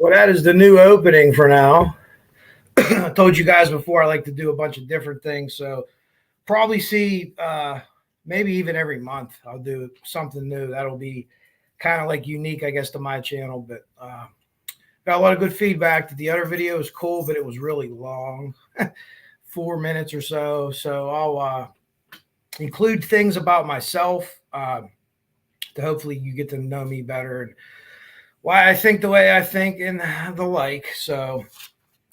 Well, that is the new opening for now. I told you guys before I like to do a bunch of different things, so probably see maybe even every month I'll do something new. That'll be kind of like unique, I guess, to my channel. But got a lot of good feedback that the other video was cool, but it was really long, 4 minutes or so. So I'll include things about myself to hopefully you get to know me better and why I think the way I think and the like. So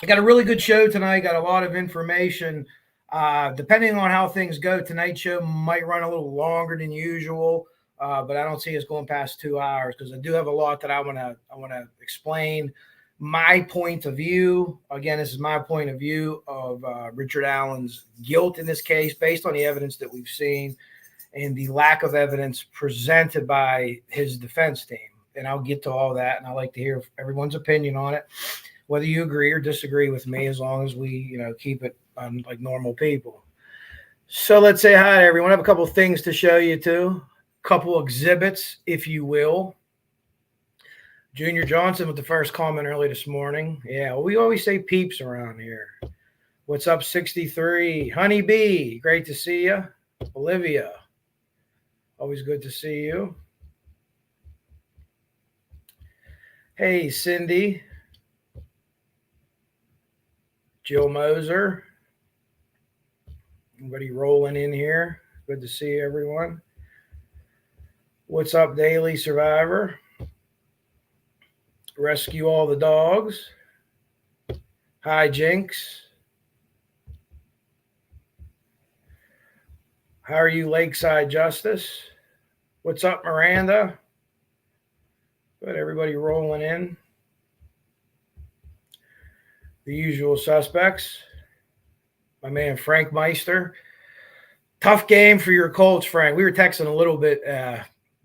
I got a really good show tonight. Got a lot of information. Depending on how things go, tonight's show might run a little longer than usual, but I don't see us going past 2 hours because I do have a lot that I want to explain. My point of view. Again, this is my point of view of Richard Allen's guilt in this case, based on the evidence that we've seen and the lack of evidence presented by his defense team. And I'll get to all that, and I like to hear everyone's opinion on it, whether you agree or disagree with me, as long as we, keep it like normal people. So let's say hi to everyone. I have a couple of things to show you too, a couple exhibits, if you will. Junior Johnson with the first comment early this morning. Yeah, well, we always say Peeps around here. What's up, 63? Honey Bee, great to see you. Olivia, always good to see you. Hey, Cindy. Jill Moser. Everybody rolling in here. Good to see everyone. What's up, Daily Survivor? Rescue all the dogs. Hi, Jinx. How are you, Lakeside Justice? What's up, Miranda? Good, everybody rolling in. The usual suspects. My man, Frank Meister. Tough game for your Colts, Frank. We were texting a little bit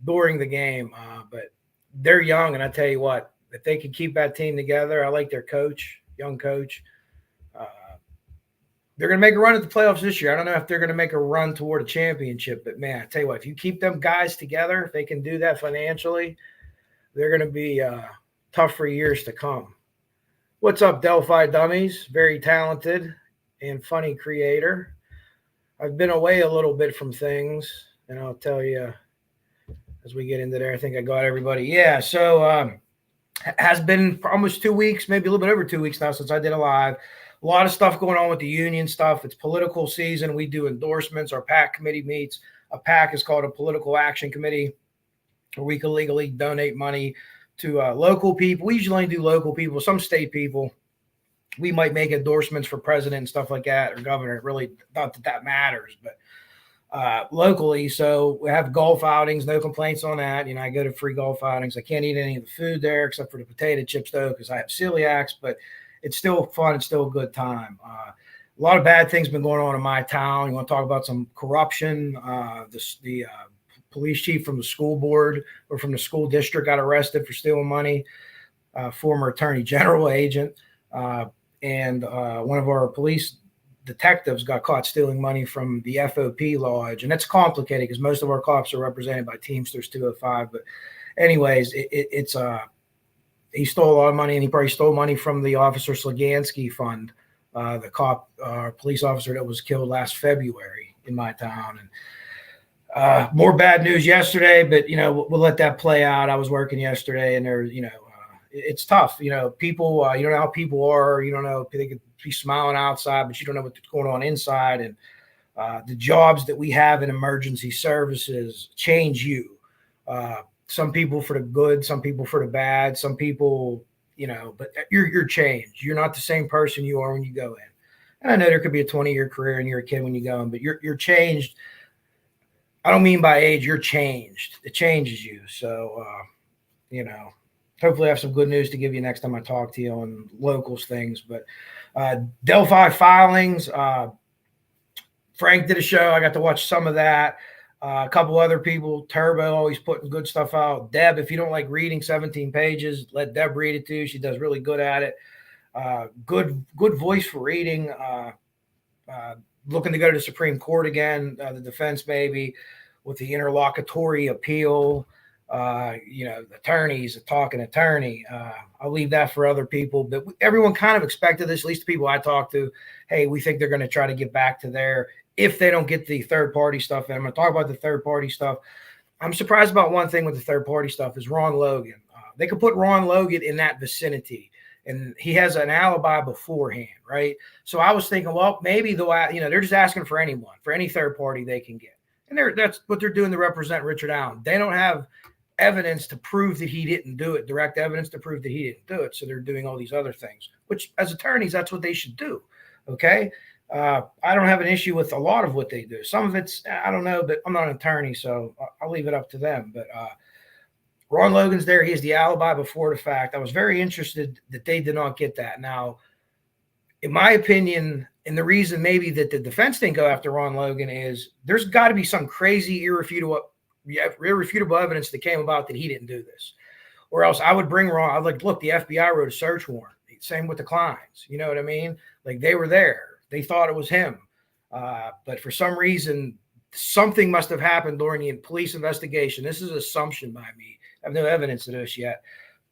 during the game, but they're young, and I tell you what, if they can keep that team together, I like their coach, young coach. They're going to make a run at the playoffs this year. I don't know if they're going to make a run toward a championship, but, man, I tell you what, if you keep them guys together, if they can do that financially, they're going to be tough for years to come. What's up, Delphi Dummies? Very talented and funny creator. I've been away a little bit from things, and I'll tell you as we get into there. I think I got everybody. Yeah, so has been for almost 2 weeks, maybe a little bit over 2 weeks now since I did a live. A lot of stuff going on with the union stuff. It's political season. We do endorsements. Our PAC committee meets. A PAC is called a Political Action Committee, where we can legally donate money to local people. We usually only do local people. Some state people, we might make endorsements for president and stuff like that, or governor. Really, not that matters, but locally. So we have golf outings, no complaints on that. I go to free golf outings. I can't eat any of the food there except for the potato chips, though, because I have celiacs, but it's still fun. It's still a good time. A lot of bad things been going on in my town. You want to talk about some corruption? The police chief from the school board or from the school district got arrested for stealing money. Former attorney general agent and one of our police detectives got caught stealing money from the FOP lodge. And that's complicated because most of our cops are represented by Teamsters 205. But anyways, it's he stole a lot of money, and he probably stole money from the Officer Slagansky Fund, the police officer that was killed last February. in my town. And more bad news yesterday, but we'll let that play out. I was working yesterday, and there's it's tough. People, you don't know how people are. You don't know, they could be smiling outside, but you don't know what's going on inside. And the jobs that we have in emergency services change you. Some people for the good, some people for the bad, some people, but you're changed. You're not the same person you are when you go in. And I know there could be a 20-year career and you're a kid when you go in, but you're changed. I don't mean by age, you're changed. It changes you. So, hopefully I have some good news to give you next time I talk to you on locals things. But Delphi filings, Frank did a show. I got to watch some of that. A couple other people, Turbo, always putting good stuff out. Deb, if you don't like reading 17 pages, let Deb read it too. She does really good at it. Good voice for reading. Looking to go to the Supreme Court again, the defense maybe, with the interlocutory appeal. Attorneys, a talking attorney. I'll leave that for other people, but everyone kind of expected this, at least the people I talked to. Hey, we think they're going to try to get back to there if they don't get the third party stuff. And I'm going to talk about the third party stuff. I'm surprised about one thing with the third party stuff is Ron Logan. They could put Ron Logan in that vicinity, and he has an alibi beforehand, right? So I was thinking, well, maybe they're just asking for anyone, for any third party they can get. And that's what they're doing to represent Richard Allen. They don't have evidence to prove that he didn't do it, direct evidence to prove that he didn't do it. So they're doing all these other things, which as attorneys, that's what they should do. Okay. I don't have an issue with a lot of what they do. Some of it's, I don't know, but I'm not an attorney, so I'll leave it up to them. But Ron Logan's there. He has the alibi before the fact. I was very interested that they did not get that. Now, in my opinion, and the reason maybe that the defense didn't go after Ron Logan is there's got to be some crazy irrefutable evidence that came about that he didn't do this, or else I would bring Ron. I'd like, look, the FBI wrote a search warrant. Same with the Kleins. You know what I mean? Like, they were there. They thought it was him. But for some reason, something must have happened during the police investigation. This is an assumption by me. I have no evidence of this yet,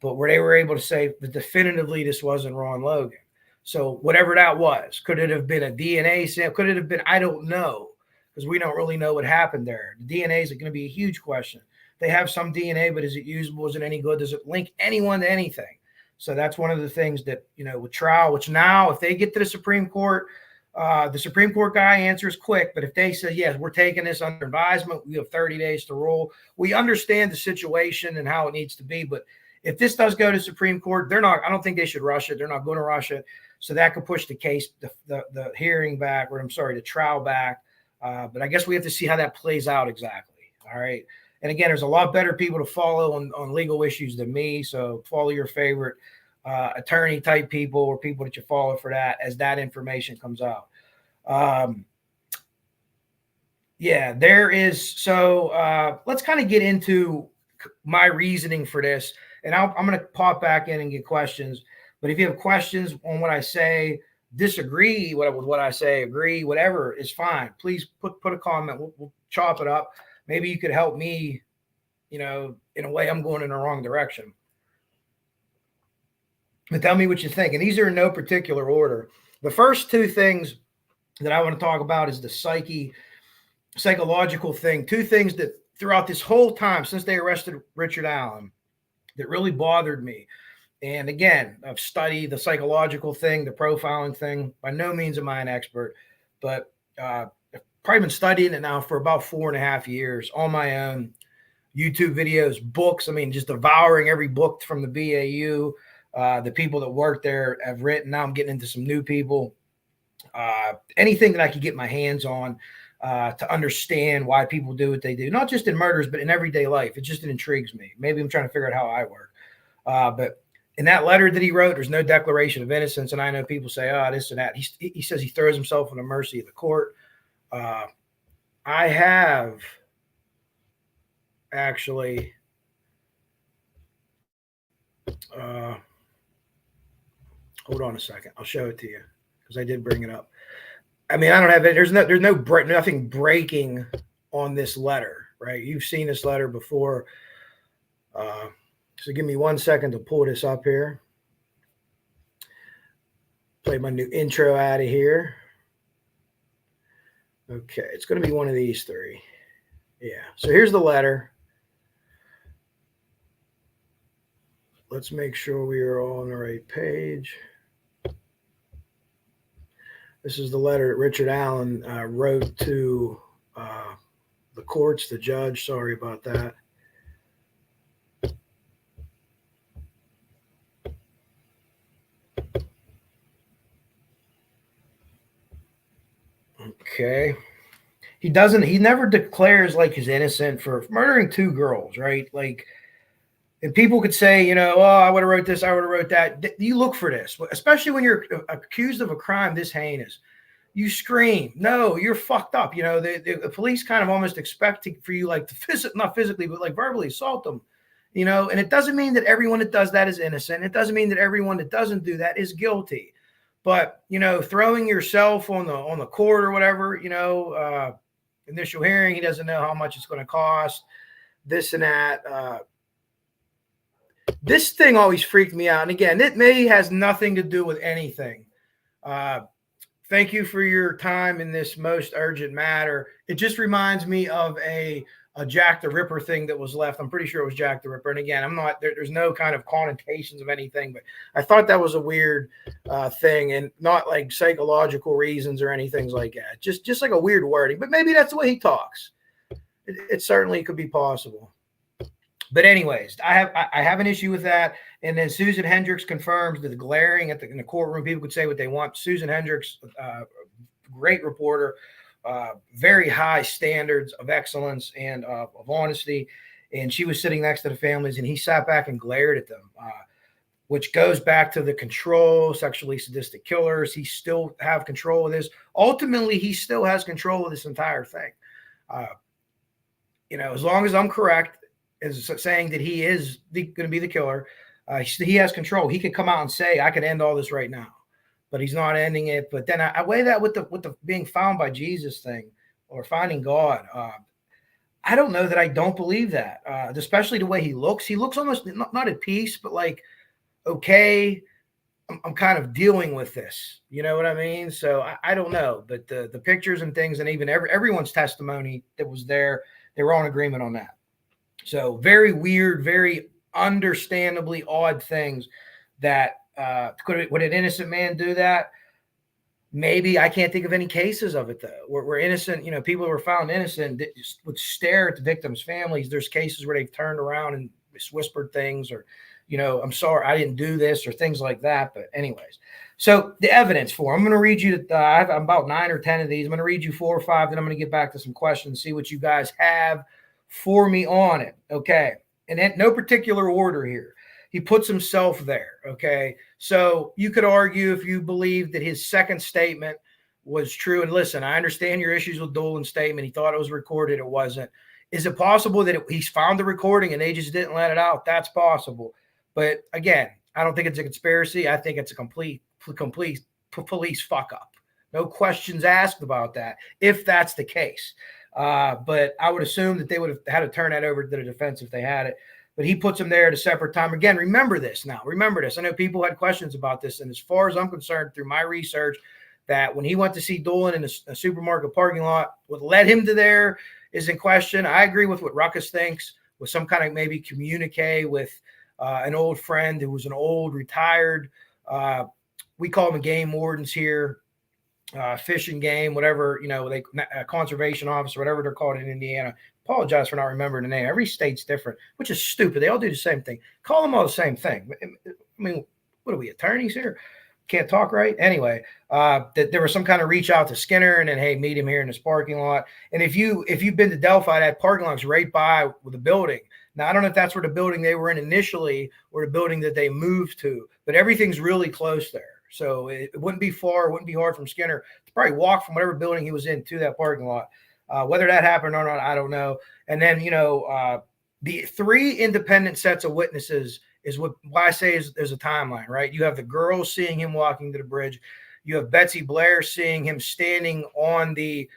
but where they were able to say that definitively this wasn't Ron Logan. So whatever that was, could it have been a DNA sample? Could it have been? I don't know, because we don't really know what happened there. The DNA is going to be a huge question. They have some DNA, but is it usable? Is it any good? Does it link anyone to anything? So that's one of the things that, with trial, which now if they get to the Supreme Court, the Supreme Court guy answers quick. But if they say, yes, we're taking this under advisement, we have 30 days to rule. We understand the situation and how it needs to be. But if this does go to Supreme Court, I don't think they should rush it. They're not going to rush it. So that could push the case, the hearing back, or the trial back. But I guess we have to see how that plays out exactly. All right. And again, there's a lot better people to follow on legal issues than me. So follow your favorite attorney type people or people that you follow for that as that information comes out. There is. So let's kind of get into my reasoning for this. And I'm going to pop back in and get questions. But if you have questions on what I say, disagree with what I say, agree, whatever is fine. Please put a comment. We'll chop it up. Maybe you could help me, in a way I'm going in the wrong direction. But tell me what you think. And these are in no particular order. The first two things that I want to talk about is the psychological thing. Two things that throughout this whole time since they arrested Richard Allen that really bothered me. And again, I've studied the psychological thing, the profiling thing. By no means am I an expert, but I've probably been studying it now for about 4.5 years on my own. YouTube videos, books. I mean, just devouring every book from the BAU. The people that work there have written. Now I'm getting into some new people. Anything that I could get my hands on to understand why people do what they do, not just in murders, but in everyday life. It intrigues me. Maybe I'm trying to figure out how I work. But in that letter that he wrote, there's no declaration of innocence. And I know people say, this and that. He says he throws himself on the mercy of the court. I have actually hold on a second. I'll show it to you because I did bring it up. I mean, I don't have it. There's nothing breaking on this letter, right? You've seen this letter before. So give me 1 second to pull this up here. Play my new intro out of here. Okay, it's going to be one of these three. Yeah. So here's the letter. Let's make sure we are all on the right page. This is the letter that Richard Allen wrote to the courts, the judge. Sorry about that. Okay. He never declares like he's innocent for murdering two girls, right? Like, and people could say, you know, oh, I would have wrote this, I would have wrote that. You look for this, especially when you're accused of a crime this heinous. You scream, no, you're fucked up. You know, the police kind of almost expect for you, like, to not physically, but like verbally assault them. You know, and it doesn't mean that everyone that does that is innocent. It doesn't mean that everyone that doesn't do that is guilty. But, you know, throwing yourself on the court or whatever, you know, initial hearing, he doesn't know how much it's going to cost, this and that. This thing always freaked me out. And again, it may has nothing to do with anything. Thank you for your time in this most urgent matter. It just reminds me of a Jack the Ripper thing that was left. I'm pretty sure it was Jack the Ripper. And again, I'm not there's no kind of connotations of anything, but I thought that was a weird thing, and not like psychological reasons or anything like that. Just like a weird wording, but maybe that's the way he talks. It certainly could be possible. But anyways, I have an issue with that. And then Susan Hendricks confirms that the glaring in the courtroom, people could say what they want. Susan Hendricks, great reporter, very high standards of excellence and of honesty. And she was sitting next to the families, and he sat back and glared at them, which goes back to the control, sexually sadistic killers. He still have control of this. Ultimately, he still has control of this entire thing. You know, as long as I'm correct, is saying that he is going to be the killer. He has control. He could come out and say, I could end all this right now, but he's not ending it. But then I weigh that with the being found by Jesus thing, or finding God. I don't know that I don't believe that, especially the way he looks. He looks almost not at peace, but like, okay, I'm kind of dealing with this. You know what I mean? So I don't know, but the pictures and things, and even everyone's testimony that was there, they were all in agreement on that. So very weird, very understandably odd things that would an innocent man do that? Maybe. I can't think of any cases of it though. Where innocent, you know, people who were found innocent that just would stare at the victims' families. There's cases where they've turned around and whispered things, or, you know, I'm sorry, I didn't do this, or things like that. But anyways, so the evidence for, I'm going to read you, I have about 9 or 10 of these. I'm going to read you 4 or 5, then I'm going to get back to some questions, see what you guys have for me on it. Okay. And in no particular order here. He puts himself there. Okay. So you could argue, if you believe that his second statement was true, and listen, I understand your issues with Dolan's statement. He thought it was recorded. It wasn't. Is it possible that he's found the recording and they just didn't let it out? That's possible. But again, I don't think it's a conspiracy. I think it's a complete police fuck up. No questions asked about that, if that's the case. But I would assume that they would have had to turn that over to the defense if they had it. But he puts him there at a separate time. Again, remember this now. Remember this. I know people had questions about this. And as far as I'm concerned, through my research, that when he went to see Dolan in a supermarket parking lot, what led him to there is in question. I agree with what Ruckus thinks, with some kind of maybe communique with an old friend who was an old retired, we call them game wardens here, fish and game, whatever, you know, they conservation officer, whatever they're called in Indiana. Apologize for not remembering the name. Every state's different, which is stupid. They all do the same thing. Call them all the same thing. I mean, what are we, attorneys here? Can't talk right? Anyway, that there was some kind of reach out to Skinner, and then, hey, meet him here in this parking lot. And if you've been to Delphi, that parking lot's right by with the building. Now, I don't know if that's where the building they were in initially or the building that they moved to, but everything's really close there. So it wouldn't be far. It wouldn't be hard from Skinner to probably walk from whatever building he was in to that parking lot. Whether that happened or not, I don't know. And then, you know, the 3 independent sets of witnesses is why I say there's a timeline, right? You have the girls seeing him walking to the bridge. You have Betsy Blair seeing him standing on the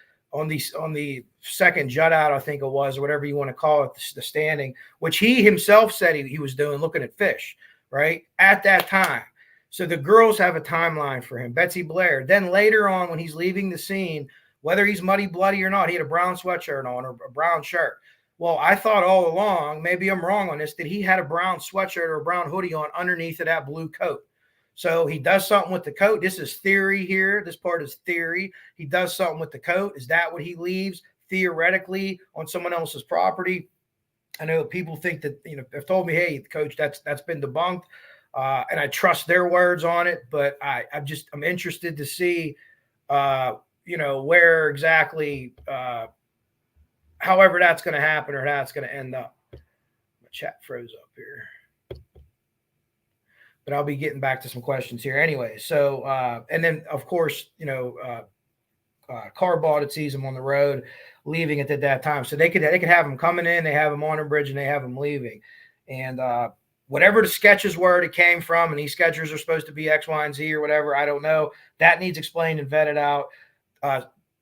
second jut out, I think it was, or whatever you want to call it, the standing, which he himself said he was doing, looking at fish, right, at that time. So the girls have a timeline for him. Betsy Blair. Then later on, when he's leaving the scene whether he's muddy, bloody or not. He had a brown sweatshirt on or a brown shirt. Well, I thought all along, maybe I'm wrong on this, that he had a brown sweatshirt or a brown hoodie on underneath of that blue coat. So he does something with the coat. This is theory here. This part is theory. He does something with the coat. Is that what he leaves theoretically on someone else's property? I know people think that, they've told me, hey, coach, that's been debunked. And I trust their words on it, but I'm interested to see, where exactly, however that's going to happen or how it's going to end up. My chat froze up here. But I'll be getting back to some questions here anyway. So, and then of course, car bought it, sees them on the road, leaving it at that time. So they could have them coming in, they have them on a bridge, and they have them leaving. And whatever the sketches were it came from, and these sketches are supposed to be X, Y, and Z or whatever, I don't know. That needs explained and vetted out.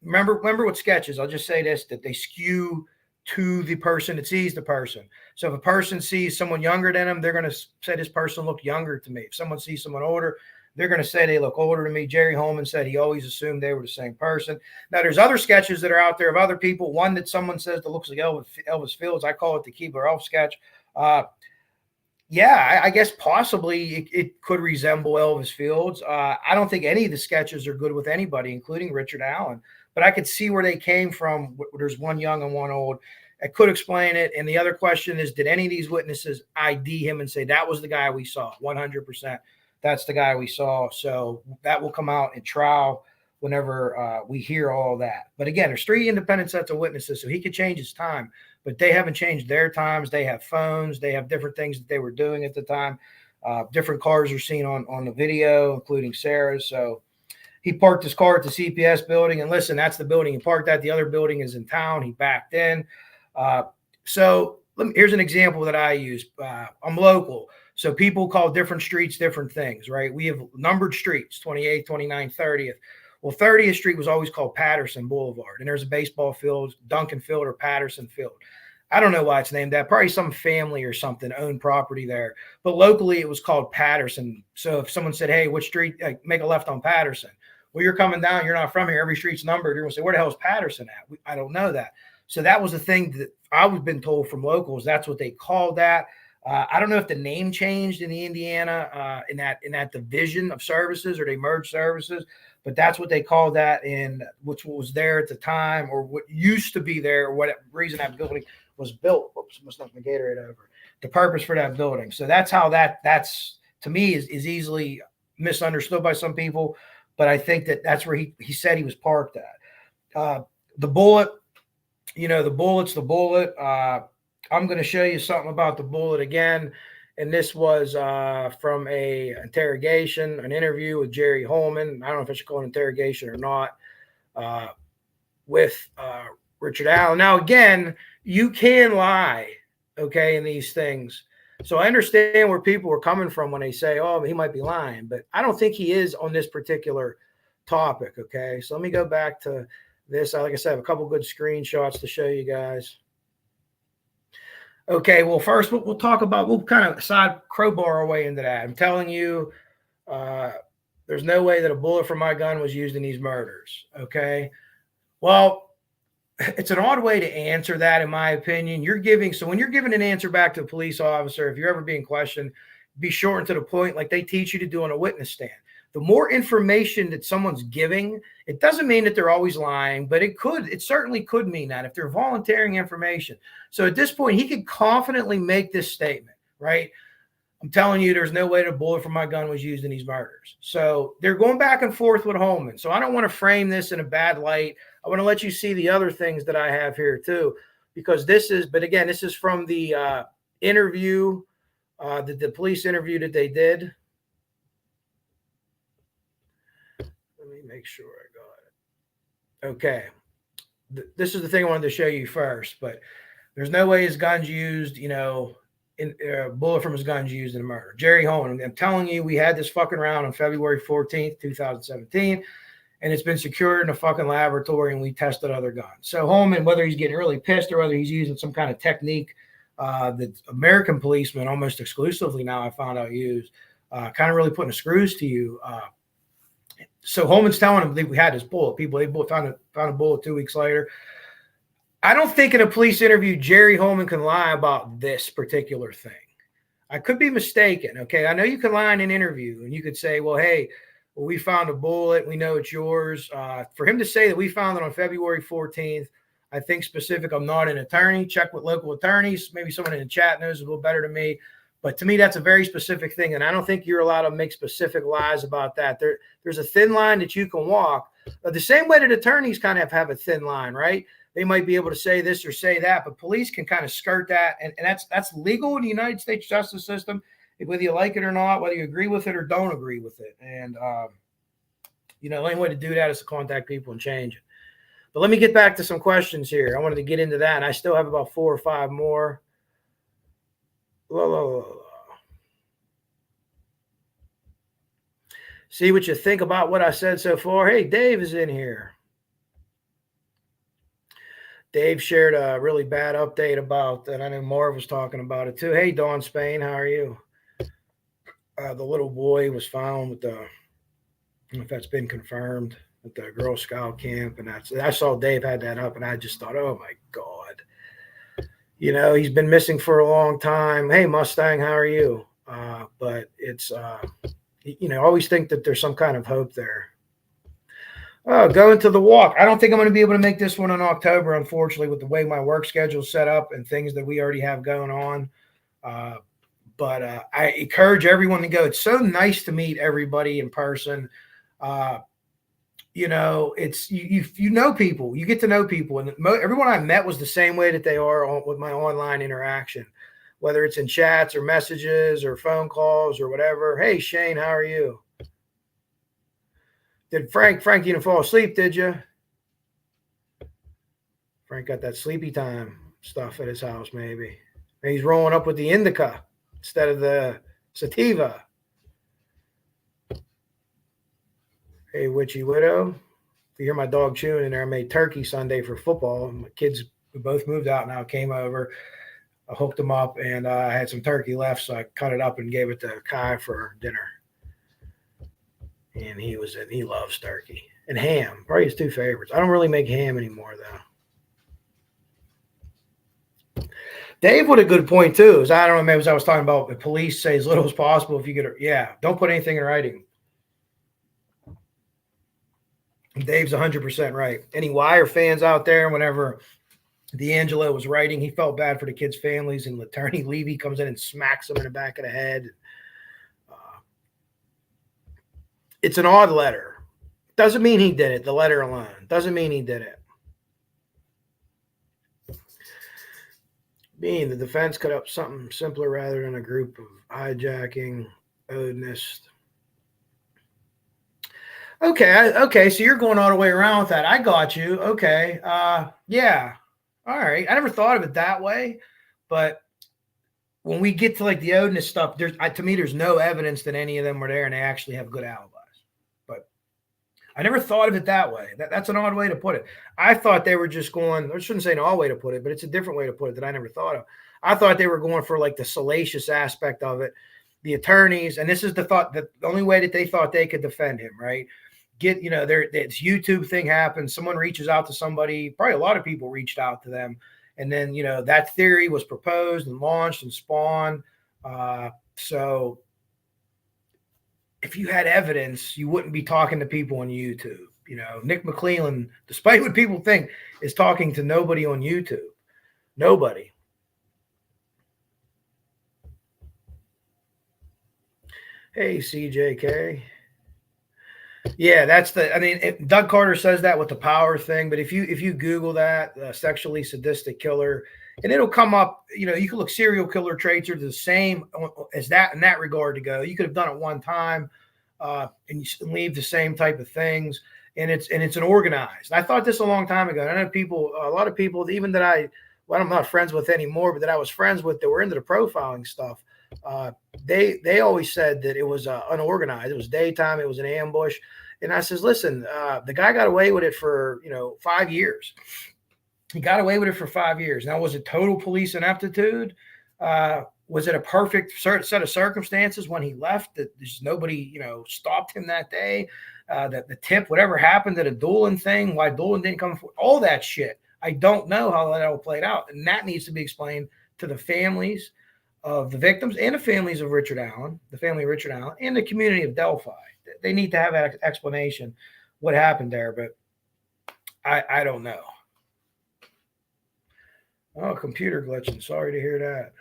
Remember with sketches, I'll just say this, that they skew to the person that sees the person. So if a person sees someone younger than them, they're going to say this person looked younger to me. If someone sees someone older, they're going to say they look older to me. Jerry Holman said he always assumed they were the same person. Now, there's other sketches that are out there of other people. One that someone says that looks like Elvis Fields. I call it the Keebler Elf sketch. I guess possibly it could resemble Elvis Fields. I don't think any of the sketches are good with anybody, including Richard Allen. But I could see where they came from. There's one young and one old. I could explain it. And the other question is, did any of these witnesses ID him and say, that was the guy we saw? 100%. That's the guy we saw. So that will come out in trial whenever we hear all that. But again, there's 3 independent sets of witnesses, so he could change his time. But they haven't changed their times. They have phones. They have different things that they were doing at the time. Different cars are seen on the video, including Sarah's. So he parked his car at the CPS building. And listen, that's the building he parked at. The other building is in town. He backed in. Here's an example that I use. I'm local. So people call different streets different things, right? We have numbered streets, 28th, 29th, 30th. Well, 30th Street was always called Patterson Boulevard. And there's a baseball field, Duncan Field or Patterson Field. I don't know why it's named that. Probably some family or something owned property there. But locally, it was called Patterson. So if someone said, hey, which street, make a left on Patterson. Well, you're coming down. You're not from here. Every street's numbered. You're going to say, where the hell is Patterson at? I don't know that. So that was the thing that I've been told from locals. That's what they called that. I don't know if the name changed in the Indiana in that division of services or they merged services, but that's what they called that, and which was there at the time or what used to be there or what reason that building was built. Oops, must knock my Gatorade over. The purpose for that building. So that's how that's to me is easily misunderstood by some people, but I think that's where he said he was parked at. The bullet, the bullet's the bullet. I'm going to show you something about the bullet again. And this was from an interview with Jerry Holman. I don't know if I should call it an interrogation or not, with Richard Allen. Now, again, you can lie, okay, in these things. So I understand where people are coming from when they say, oh, he might be lying. But I don't think he is on this particular topic, okay? So let me go back to this. Like I said, I have a couple good screenshots to show you guys. Okay, well, first we'll talk about, we'll kind of crowbar our way into that. I'm telling you, there's no way that a bullet from my gun was used in these murders, okay? Well, it's an odd way to answer that, in my opinion. So when you're giving an answer back to a police officer, if you're ever being questioned, be short and to the point like they teach you to do on a witness stand. The more information that someone's giving, it doesn't mean that they're always lying, but it certainly could mean that if they're volunteering information. So at this point, he could confidently make this statement, right? I'm telling you, there's no way the bullet from my gun was used in these murders. So they're going back and forth with Holman. So I don't want to frame this in a bad light. I want to let you see the other things that I have here too, because this is from the interview, the police interview that they did. Make sure I got it. Okay. This is the thing I wanted to show you first, but there's no way his gun's used, a bullet from his gun's used in a murder. Jerry Holman, I'm telling you, we had this fucking round on February 14th, 2017, and it's been secured in a fucking laboratory, and we tested other guns. So Holman, whether he's getting really pissed or whether he's using some kind of technique that American policemen almost exclusively now I found out use, kind of really putting the screws to you. So Holman's telling him that we had this bullet. They both found a bullet 2 weeks later. I don't think in a police interview, Jerry Holman can lie about this particular thing. I could be mistaken. Okay. I know you can lie in an interview and you could say, well, hey, we found a bullet. We know it's yours. For him to say that we found it on February 14th, I think specific. I'm not an attorney. Check with local attorneys. Maybe someone in the chat knows a little better than me. But to me, that's a very specific thing. And I don't think you're allowed to make specific lies about that. There's a thin line that you can walk. The same way that attorneys kind of have a thin line, right? They might be able to say this or say that, but police can kind of skirt that. And that's legal in the United States justice system, whether you like it or not, whether you agree with it or don't agree with it. And, the only way to do that is to contact people and change it. But let me get back to some questions here. I wanted to get into that, and I still have about 4 or 5 more. See what you think about what I said so far. Hey, Dave is in here. Dave shared a really bad update about that. I know Marv was talking about it too. Hey, Dawn Spain, how are you? The little boy was found with I don't know if that's been confirmed, at the Girl Scout camp. And I saw Dave had that up and I just thought, oh my God. He's been missing for a long time. Hey, Mustang, how are you? But it's, I always think that there's some kind of hope there. Oh, going to the walk. I don't think I'm going to be able to make this one in October, unfortunately, with the way my work schedule is set up and things that we already have going on. But I encourage everyone to go. It's so nice to meet everybody in person. It's you know people. You get to know people, and everyone I met was the same way that they are with my online interaction, whether it's in chats or messages or phone calls or whatever. Hey, Shane, how are you? Did Frank, you didn't fall asleep, did you? Frank got that sleepy time stuff at his house, maybe. Maybe he's rolling up with the indica instead of the sativa. Hey, Witchy Widow. If you hear my dog chewing in there, I made turkey Sunday for football. My kids, we both moved out now, came over. I hooked them up, and I had some turkey left, so I cut it up and gave it to Kai for dinner. And he loves turkey and ham, probably his 2 favorites. I don't really make ham anymore, though. Dave with a good point too. Is I don't know, maybe as I was talking about the police say as little as possible if you get don't put anything in writing. Dave's 100% right. Any Wire fans out there, whenever D'Angelo was writing, he felt bad for the kids' families, and attorney Levy comes in and smacks him in the back of the head. It's an odd letter. Doesn't mean he did it. The letter alone doesn't mean he did it. Being the defense cut up something simpler rather than a group of hijacking Odinist. Okay. So you're going all the way around with that. I got you. Okay. Yeah. All right. I never thought of it that way, but when we get to like the Odinist stuff, to me, there's no evidence that any of them were there and they actually have good alibis. But I never thought of it that way. That's an odd way to put it. I thought they were just going, I shouldn't say an odd way to put it, but it's a different way to put it that I never thought of. I thought they were going for like the salacious aspect of it. The attorneys, and this is the thought, that the only way that they thought they could defend him, right? This YouTube thing happens. Someone reaches out to somebody, probably a lot of people reached out to them. And then, that theory was proposed and launched and spawned. So if you had evidence, you wouldn't be talking to people on YouTube. Nick McClellan, despite what people think, is talking to nobody on YouTube. Nobody. Hey, CJK. Yeah, Doug Carter says that with the power thing, but if you Google that, sexually sadistic killer, and it'll come up, you can look serial killer traits are the same as that in that regard to go. You could have done it one time and you leave the same type of things, and it's an organized. I thought this a long time ago. And I know a lot of people, even that I'm not friends with anymore, but that I was friends with that were into the profiling stuff. They always said that it was unorganized. It was daytime. It was an ambush. And I says, listen, the guy got away with it for, 5 years. He got away with it for 5 years. Now, was it total police ineptitude? Was it a perfect set of circumstances when he left that there's nobody, stopped him that day? the tip, whatever happened to the Doolin thing, why Doolin didn't come forward, all that shit. I don't know how that all played out. And that needs to be explained to the families of the victims and the families of Richard Allen, the family of Richard Allen, and the community of Delphi. They need to have an explanation what happened there, but I don't know. Oh, computer glitching. Sorry to hear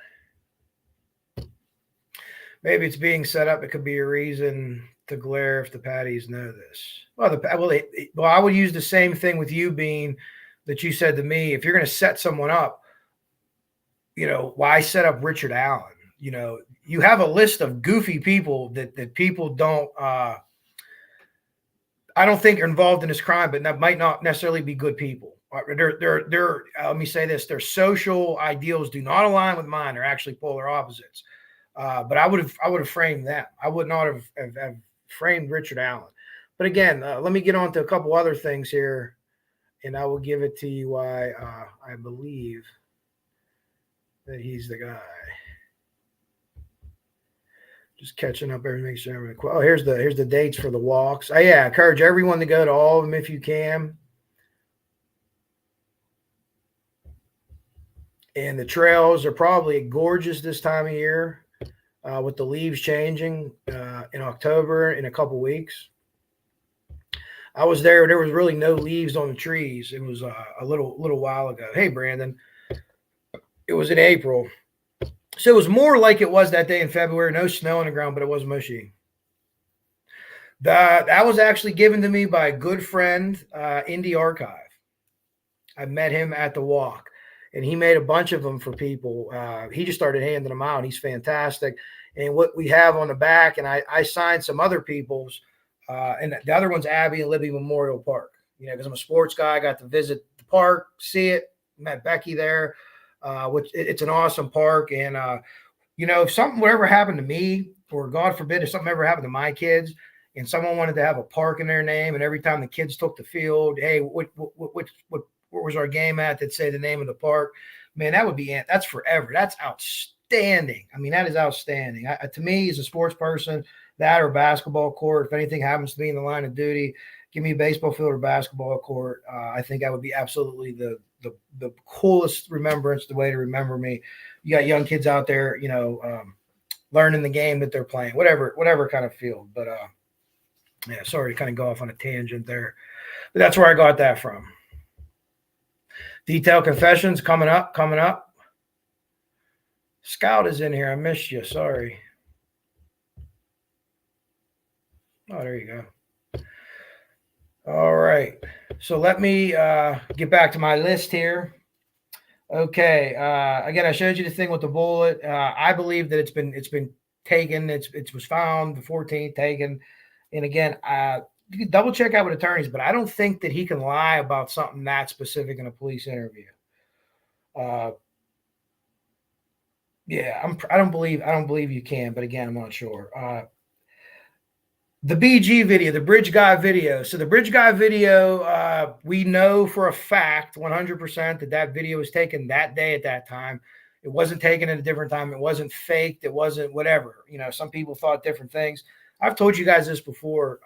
that. Maybe it's being set up. It could be a reason to glare if the Patties know this. Well, I would use the same thing with you being that you said to me. If you're going to set someone up, why set up Richard Allen? You have a list of goofy people that people don't. I don't think are involved in this crime, but that might not necessarily be good people. They're let me say this: their social ideals do not align with mine. They're actually polar opposites. But I would have framed them. I would not have framed Richard Allen. But again, let me get on to a couple other things here, and I will give it to you why I believe that he's the guy. Just catching up everything. Sure. Oh, here's the dates for the walks. I encourage everyone to go to all of them if you can. And the trails are probably gorgeous this time of year, with the leaves changing in October in a couple weeks. I was there. There was really no leaves on the trees. It was a little while ago. Hey, Brandon. It was in April. So it was more like it was that day in February. No snow on the ground, but it was mushy. That was actually given to me by a good friend, Indie Archive. I met him at the walk, and he made a bunch of them for people. He just started handing them out. He's fantastic. And what we have on the back, and I signed some other people's, and the other one's Abby and Libby Memorial Park. Because I'm a sports guy. I got to visit the park, see it, met Becky there. Which it's an awesome park. And, if something would ever happen to me, or God forbid, if something ever happened to my kids and someone wanted to have a park in their name, and every time the kids took the field, hey, what was our game at, that say the name of the park, man, that's forever. That's outstanding. I mean, that is outstanding. To me, as a sports person, that or basketball court, if anything happens to me in the line of duty, give me a baseball field or basketball court. I think that would be absolutely the coolest remembrance, the way to remember me. You got young kids out there, learning the game that they're playing, whatever kind of field. But sorry to kind of go off on a tangent there, but that's where I got that from. Detailed confessions coming up. Scout is in here. I missed you. Sorry. Oh, there you go. All right. So let me get back to my list here. Okay. Again, I showed you the thing with the bullet. I believe that it's been taken. It was found the 14th, taken. And again, you can double check out with attorneys, but I don't think that he can lie about something that specific in a police interview. I don't believe you can, but again, I'm not sure. The BG video, the Bridge Guy video. So the Bridge Guy video, we know for a fact, 100%, that video was taken that day at that time. It wasn't taken at a different time. It wasn't faked. It wasn't whatever. Some people thought different things. I've told you guys this before.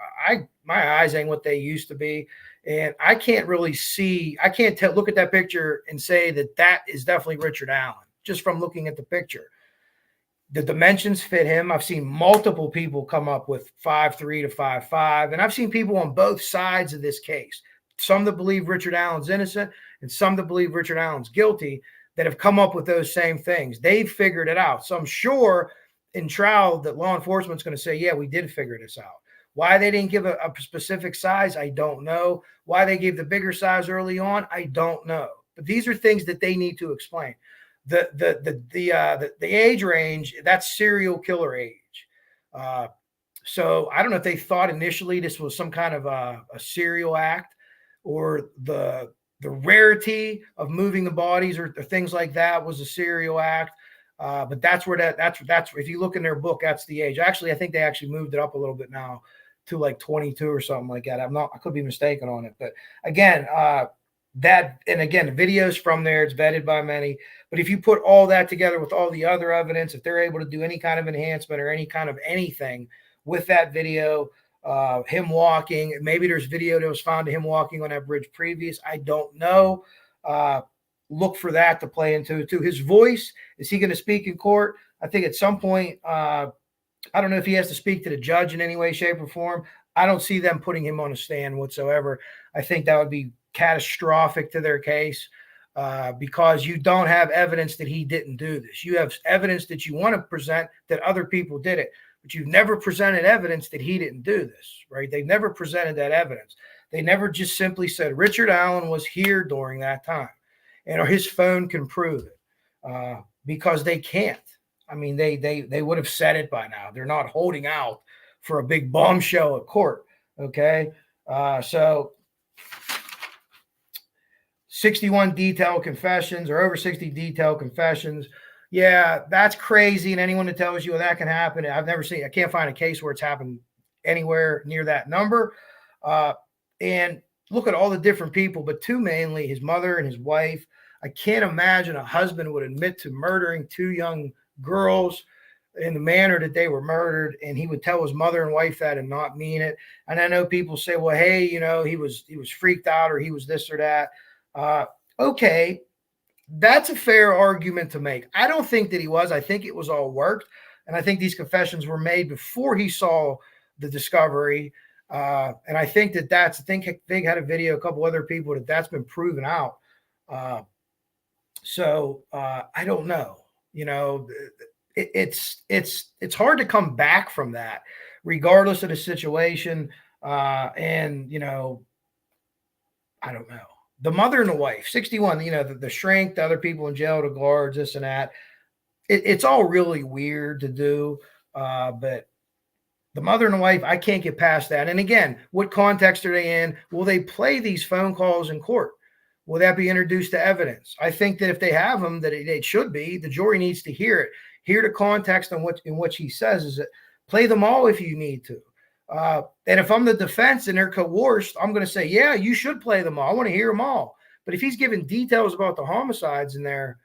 My eyes ain't what they used to be, and I can't really see. I can't look at that picture and say that is definitely Richard Allen just from looking at the picture. The dimensions fit him. I've seen multiple people come up with 5'3" to 5'5", and I've seen people on both sides of this case. Some that believe Richard Allen's innocent and some that believe Richard Allen's guilty that have come up with those same things. They've figured it out. So I'm sure in trial that law enforcement's going to say, yeah, we did figure this out. Why they didn't give a specific size, I don't know. Why they gave the bigger size early on, I don't know. But these are things that they need to explain. The age range, that's serial killer age. So I don't know if they thought initially this was some kind of a serial act, or the rarity of moving the bodies or things like that was a serial act. But that's if you look in their book, that's the age. Actually, I think they actually moved it up a little bit now to like 22 or something like that. I could be mistaken on it, but again, the video's from there. It's vetted by many. But if you put all that together with all the other evidence, if they're able to do any kind of enhancement or any kind of anything with that video, him walking. Maybe there's video that was found of him walking on that bridge previous. I don't know. Look for that to play into it too. His voice, is he going to speak in court? I think at some point, I don't know if he has to speak to the judge in any way, shape, or form. I don't see them putting him on a stand whatsoever. I think that would be catastrophic to their case because you don't have evidence that he didn't do this. You have evidence that you want to present that other people did it, but you've never presented evidence that he didn't do this, right? They've never presented that evidence. They never just simply said Richard Allen was here during that time, and or his phone can prove it because they can't. I mean, they would have said it by now. They're not holding out for a big bombshell at court. Okay. So 61 detailed confessions or over 60 detailed confessions. Yeah, that's crazy. And anyone that tells you that can happen, I can't find a case where it's happened anywhere near that number. And look at all the different people, but two mainly, his mother and his wife. I can't imagine a husband would admit to murdering two young girls in the manner that they were murdered, and he would tell his mother and wife that and not mean it. And I know people say, well, hey, he was freaked out or he was this or that. Okay, that's a fair argument to make. I don't think that he was. I think it was all worked, and I think these confessions were made before he saw the discovery. And I think I think Fig had a video, a couple other people that's been proven out. So I don't know. It's hard to come back from that, regardless of the situation. And I don't know. The mother and the wife, 61. The shrink, the other people in jail, the guards, this and that. It's all really weird to do, but the mother and the wife, I can't get past that. And again, what context are they in? Will they play these phone calls in court? Will that be introduced to evidence? I think that if they have them, that it should be. The jury needs to hear it. Hear the context in which he says is it. Play them all if you need to. And if I'm the defense and they're coerced, I'm going to say, yeah, you should play them all. I want to hear them all. But if he's giving details about the homicides in there,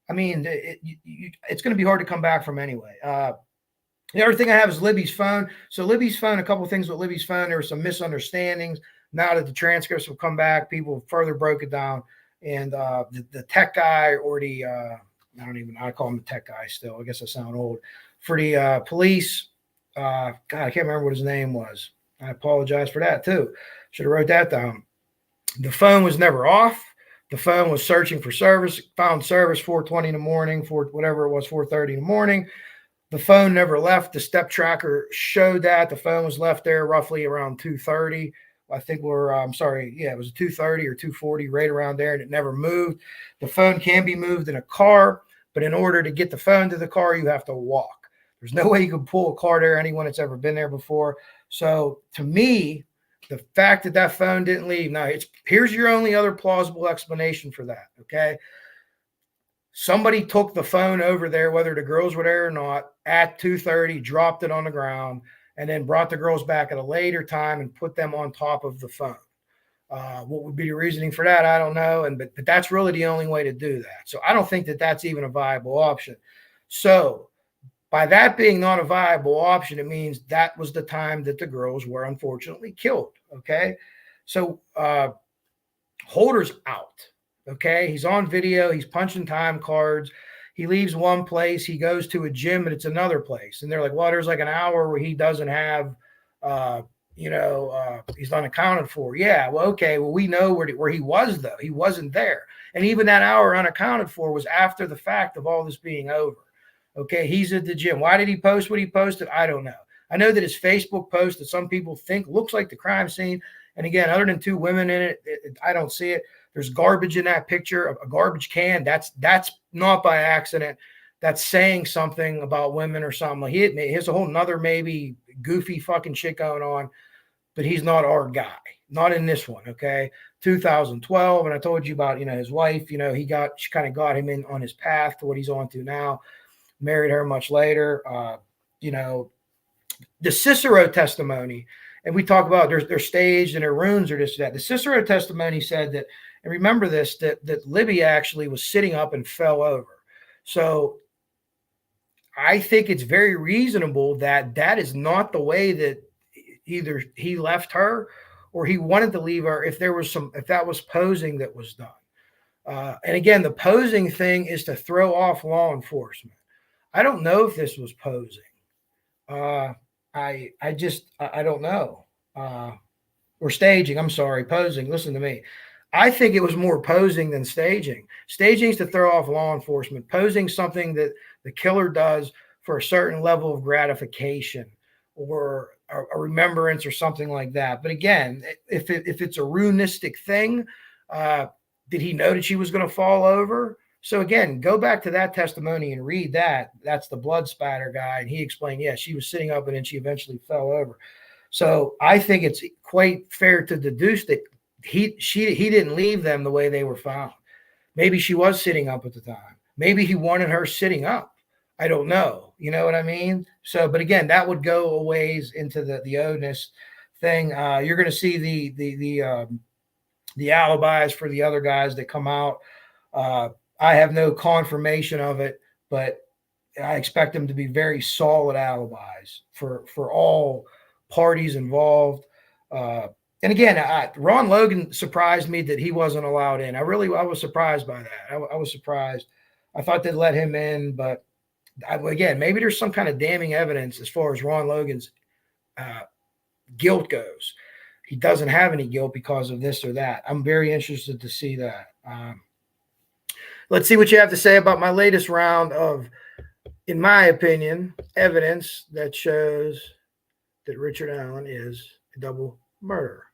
I mean, it's going to be hard to come back from anyway. The other thing I have is Libby's phone. So Libby's phone, a couple of things with Libby's phone. There were some misunderstandings. Now that the transcripts have come back, people further broke it down. And the tech guy or I call him the tech guy still. I guess I sound old. For the police, God, I can't remember what his name was. I apologize for that too. Should have wrote that down. The phone was never off. The phone was searching for service, found service 4:20 in the morning, whatever it was, 4:30 in the morning. The phone never left. The step tracker showed that the phone was left there roughly around 2:30. I think it was 2:30 or 2:40, right around there, and it never moved. The phone can be moved in a car, but in order to get the phone to the car, you have to walk. There's no way you can pull a car there, anyone that's ever been there before. So to me, the fact that that phone didn't leave, now here's your only other plausible explanation for that, okay? Somebody took the phone over there, whether the girls were there or not, at 2:30, dropped it on the ground, and then brought the girls back at a later time and put them on top of the phone. What would be the reasoning for that? I don't know. But that's really the only way to do that. So I don't think that that's even a viable option. So by that being not a viable option, it means that was the time that the girls were unfortunately killed. Okay. So Holder's out. Okay. He's on video. He's punching time cards. He leaves one place. He goes to a gym, and it's another place. And they're like, well, there's like an hour where he doesn't have, he's unaccounted for. Yeah. Well, okay. Well, we know where he was, though. He wasn't there. And even that hour unaccounted for was after the fact of all this being over. Okay. He's at the gym. Why did he post what he posted? I don't know. I know that his Facebook post that some people think looks like the crime scene. And again, other than two women in it, I don't see it. There's garbage in that picture, a garbage can. That's not by accident. That's saying something about women or something. He has a whole nother maybe goofy fucking shit going on, but he's not our guy. Not in this one, okay? 2012, and I told you about, his wife, she kind of got him in on his path to what he's on to now. Married her much later. The Cicero testimony, and we talk about they're staged and their rooms or this or that. The Cicero testimony said that, and remember this, that Libby actually was sitting up and fell over. So I think it's very reasonable that is not the way that either he left her or he wanted to leave her if that was posing that was done. And again, the posing thing is to throw off law enforcement. I don't know if this was posing. I don't know. Or staging. I'm sorry, posing. Listen to me. I think it was more posing than staging. Staging is to throw off law enforcement. Posing something that the killer does for a certain level of gratification or a remembrance or something like that. But again, if it's a runistic thing, did he know that she was going to fall over? So again, go back to that testimony and read that. That's the blood spatter guy, and he explained, yeah, she was sitting up and then she eventually fell over. So I think it's quite fair to deduce that he didn't leave them the way they were found. Maybe she was sitting up at the time. Maybe he wanted her sitting up. I don't know. You know what I mean? So, but again, that would go a ways into the onus thing. You're going to see the alibis for the other guys that come out. I have no confirmation of it, but I expect them to be very solid alibis for all parties involved. And again, Ron Logan surprised me that he wasn't allowed in. I was surprised by that. I was surprised. I thought they'd let him in, but again, maybe there's some kind of damning evidence as far as Ron Logan's guilt goes. He doesn't have any guilt because of this or that. I'm very interested to see that. Let's see what you have to say about my latest round of, in my opinion, evidence that shows that Richard Allen is a double murderer.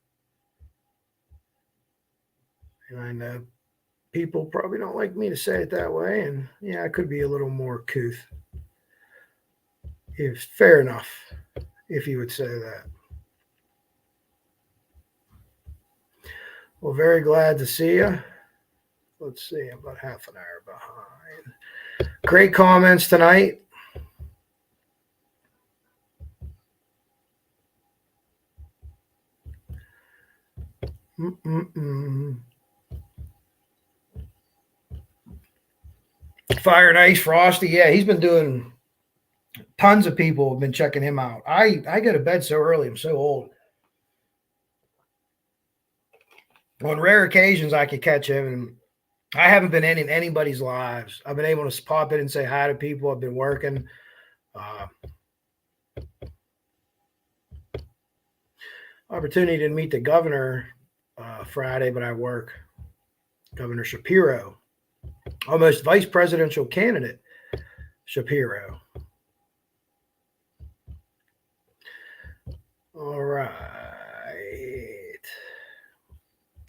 And I know people probably don't like me to say it that way. And yeah, I could be a little more couth. If fair enough, if you would say that. Well, very glad to see you. Let's see, I'm about half an hour behind. Great comments tonight. Fire and Ice Frosty. Yeah, he's been doing, tons of people have been checking him out. I go to bed so early. I'm so old. On rare occasions, I could catch him, and I haven't been in anybody's lives. I've been able to pop in and say hi to people. I've been working. Opportunity to meet the governor Friday, but I work. Governor Shapiro, almost vice presidential candidate Shapiro. All right.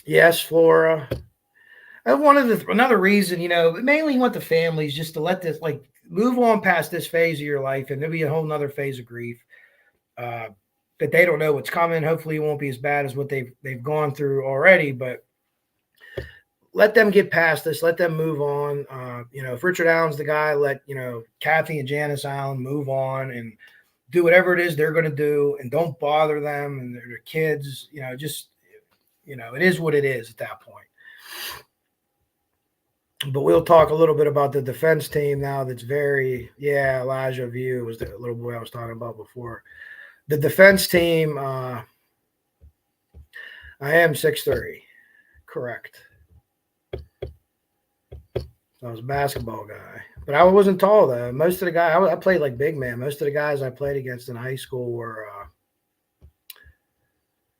Yes, Flora. Another reason, mainly want the families just to let this, move on past this phase of your life, and there'll be a whole nother phase of grief that they don't know what's coming. Hopefully it won't be as bad as what they've gone through already, but let them get past this. Let them move on. If Richard Allen's the guy, let, Kathy and Janice Allen move on and do whatever it is they're going to do, and don't bother them and their kids, it is what it is at that point. But we'll talk a little bit about the defense team now. That's Elijah View was the little boy I was talking about before. The defense team, I am 6'3", correct. I was a basketball guy, but I wasn't tall though. Most of the guys, I played like big man. Most of the guys I played against in high school were,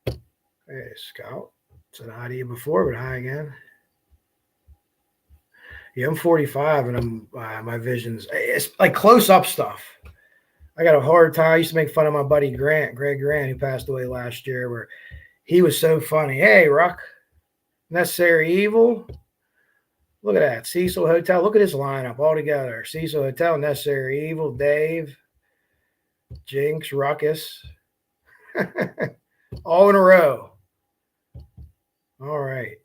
hey, Scout. Said hi to you before, but hi again. Yeah, I'm 45, and my vision's, it's like close up stuff. I got a hard time. I used to make fun of my buddy Greg Grant, who passed away last year, where he was so funny. Hey, Ruck, Necessary Evil. Look at that. Cecil Hotel. Look at this lineup all together. Cecil Hotel, Necessary Evil, Dave, Jinx, Ruckus. All in a row. All right.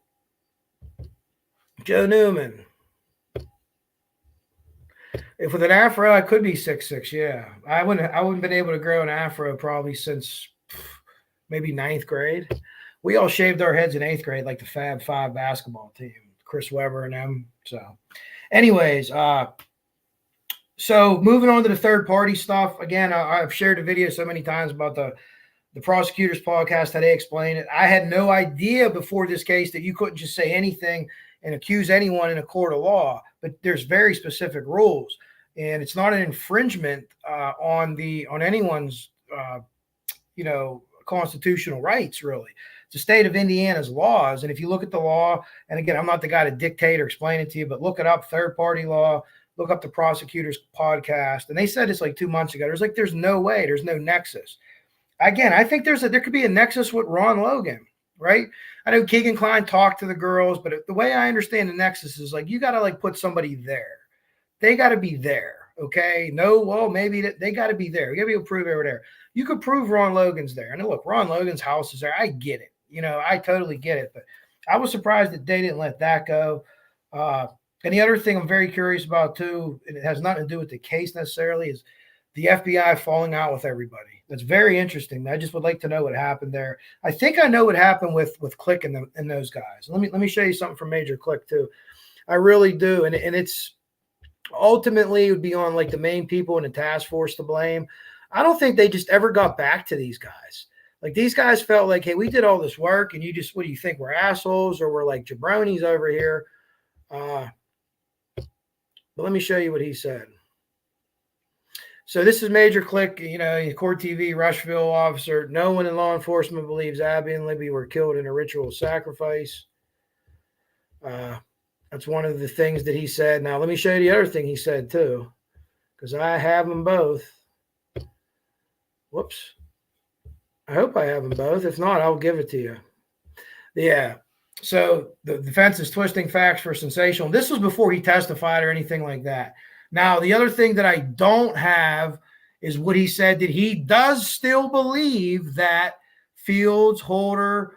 Joe Newman. If with an afro, I could be 6'6". Yeah, I wouldn't been able to grow an afro probably since maybe 9th grade. We all shaved our heads in 8th grade, like the Fab Five basketball team, Chris Webber and them. So, anyways, so moving on to the third party stuff. Again, I've shared the video so many times about the the prosecutor's podcast, how they explain it. I had no idea before this case that you couldn't just say anything and accuse anyone in a court of law, but there's very specific rules, and it's not an infringement on anyone's constitutional rights, really. It's the state of Indiana's laws, and if you look at the law, and again, I'm not the guy to dictate or explain it to you, but look it up, third-party law, look up the prosecutor's podcast, and they said this like 2 months ago. There's no way, there's no nexus. Again, I think there could be a nexus with Ron Logan, right? I know Keegan Kline talked to the girls, but the way I understand the nexus is like you got to like put somebody there. They got to be there, okay? No, well, maybe they got to be there. You got to be able to prove they were there. You could prove Ron Logan's there. And look, Ron Logan's house is there. I get it. I totally get it. But I was surprised that they didn't let that go. And the other thing I'm very curious about, too, and it has nothing to do with the case necessarily, is the FBI falling out with everybody. That's very interesting. I just would like to know what happened there. I think I know what happened with Click and those guys. Let me show you something from Major Click, too. I really do. And it's ultimately it would be on like the main people in the task force to blame. I don't think they just ever got back to these guys. Like these guys felt like, hey, we did all this work and what do you think? We're assholes or we're like jabronis over here? But let me show you what he said. So this is Major Click, Court TV, Rushville officer. No one in law enforcement believes Abby and Libby were killed in a ritual sacrifice. That's one of the things that he said. Now, let me show you the other thing he said, too, because I have them both. Whoops. I hope I have them both. If not, I'll give it to you. Yeah. So the defense is twisting facts for sensational. This was before he testified or anything like that. Now, the other thing that I don't have is what he said, that he does still believe that Fields, Holder,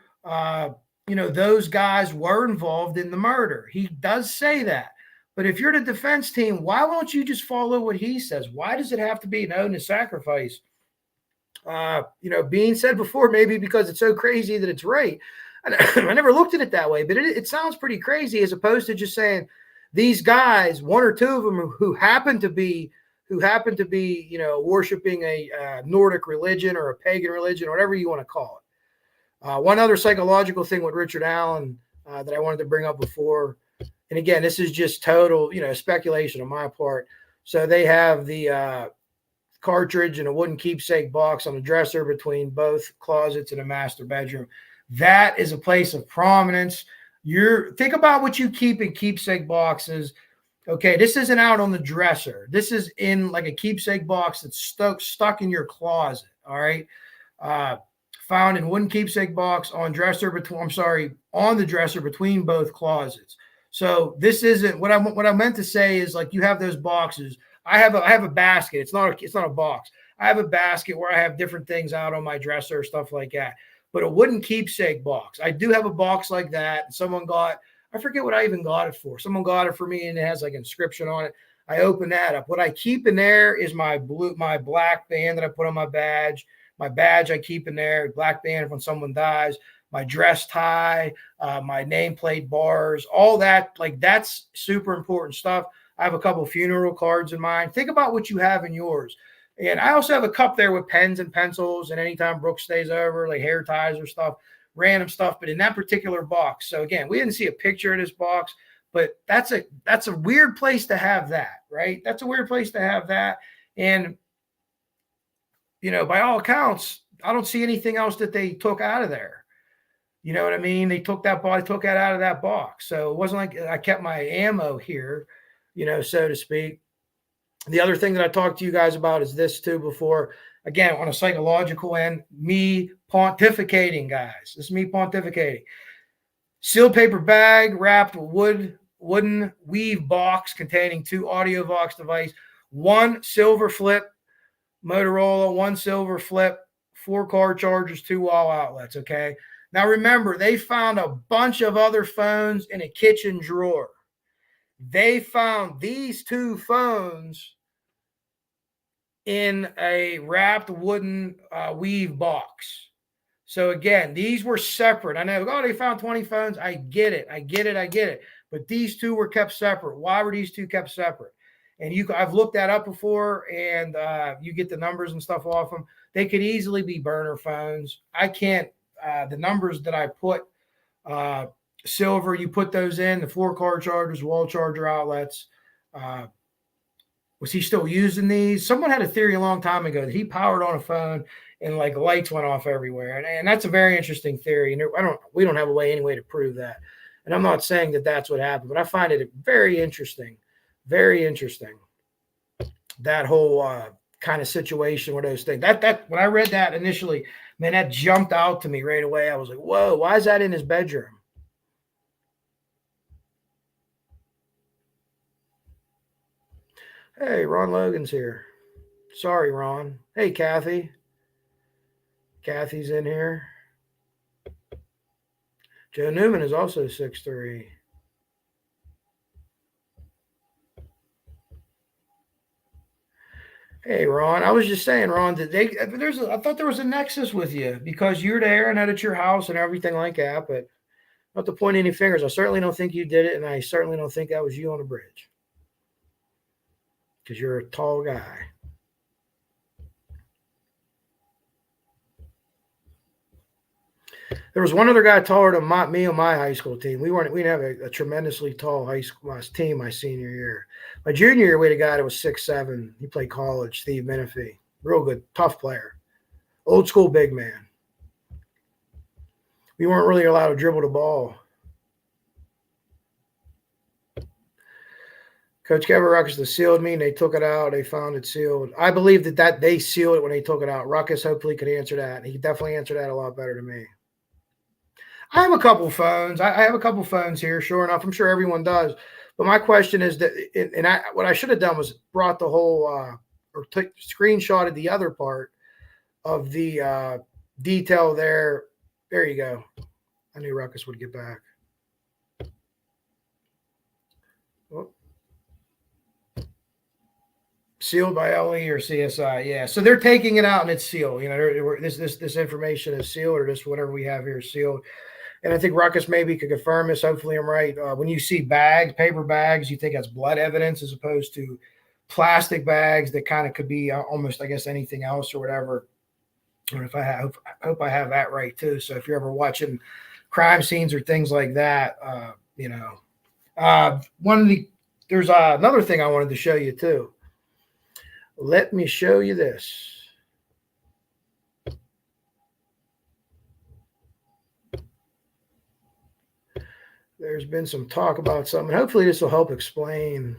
those guys were involved in the murder. He does say that. But if you're the defense team, why won't you just follow what he says? Why does it have to be an ode and sacrifice? Being said before, maybe because it's so crazy that it's right. I never looked at it that way, but it sounds pretty crazy as opposed to just saying these guys, one or two of them who happen to be, worshiping a Nordic religion or a pagan religion, or whatever you want to call it. One other psychological thing with Richard Allen that I wanted to bring up before, and again, this is just total, speculation on my part. So they have the cartridge and a wooden keepsake box on the dresser between both closets in a master bedroom. That is a place of prominence. Think about what you keep in keepsake boxes. Okay, this isn't out on the dresser. This is in like a keepsake box that's stuck in your closet. All right. Found in wooden keepsake box on the dresser between both closets. So this isn't what I meant to say is like you have those boxes. I have a basket. It's not a box. I have a basket where I have different things out on my dresser, stuff like that. But a wooden keepsake box. I do have a box like that. I forget what I even got it for. Someone got it for me and it has like an inscription on it. I open that up. What I keep in there is my black band that I put on my badge. My badge I keep in there, black band when someone dies, my dress tie, my nameplate bars, all that. Like that's super important stuff. I have a couple funeral cards in mine. Think about what you have in yours. And I also have a cup there with pens and pencils. And anytime Brooke stays over, like hair ties or stuff, random stuff. But in that particular box. So again, we didn't see a picture of this box, but that's a weird place to have that, right? That's a weird place to have that. And, by all accounts, I don't see anything else that they took out of there. You know what I mean? They took that out of that box. So it wasn't like I kept my ammo here, so to speak. The other thing that I talked to you guys about is this too before, again, on a psychological end, me pontificating, guys. This is me pontificating. Sealed paper bag wrapped wooden weave box containing 2 AudioVox device, 1 silver flip Motorola, 1 silver flip, 4 car chargers, 2 wall outlets, okay? Now remember, they found a bunch of other phones in a kitchen drawer. They found these 2 phones in a wrapped wooden weave box. So again, these were separate. I know, they found 20 phones. I get it. But these 2 were kept separate. Why were these 2 kept separate? And I've looked that up before, and you get the numbers and stuff off them. They could easily be burner phones. I can't, the numbers that I put, silver, you put those in, the 4-car chargers, wall charger outlets. Was he still using these? Someone had a theory a long time ago that he powered on a phone and like lights went off everywhere. And that's a very interesting theory. And we don't have a way anyway to prove that. And I'm not saying that that's what happened, but I find it very interesting, that whole kind of situation with those things. That when I read that initially, man, that jumped out to me right away. I was like, whoa, why is that in his bedroom? Hey, Ron Logan's here. Sorry, Ron. Hey, Kathy. Kathy's in here. Joe Newman is also 6'3". Hey, Ron. I was just saying, Ron, I thought there was a nexus with you because you're there and at your house and everything like that, but not to point any fingers. I certainly don't think you did it, and I certainly don't think that was you on the bridge because you're a tall guy. There was one other guy taller than me on my high school team. We didn't have a tremendously tall high school team my senior year. My junior year, we had a guy that was 6'7". He played college, Steve Menifee. Real good, tough player. Old school big man. We weren't really allowed to dribble the ball. Coach Kevin Ruckus, the sealed me, and they took it out. They found it sealed. I believe that they sealed it when they took it out. Ruckus hopefully could answer that. And he could definitely answer that a lot better than me. I have a couple phones. I have a couple phones here, sure enough. I'm sure everyone does. But my question is that, what I should have done was brought the whole or screenshotted the other part of the detail there. There you go. I knew Ruckus would get back. Oh. Sealed by LE or CSI, yeah. So they're taking it out and it's sealed. You know, this information is sealed, or just whatever we have here is sealed. And I think Ruckus maybe could confirm this. Hopefully I'm right. When you see bags, paper bags, you think that's blood evidence as opposed to plastic bags that kind of could be almost, I guess, anything else or whatever. And if I hope I have that right too. So if you're ever watching crime scenes or things like that, there's another thing I wanted to show you too. Let me show you this. There's been some talk about something. Hopefully this will help explain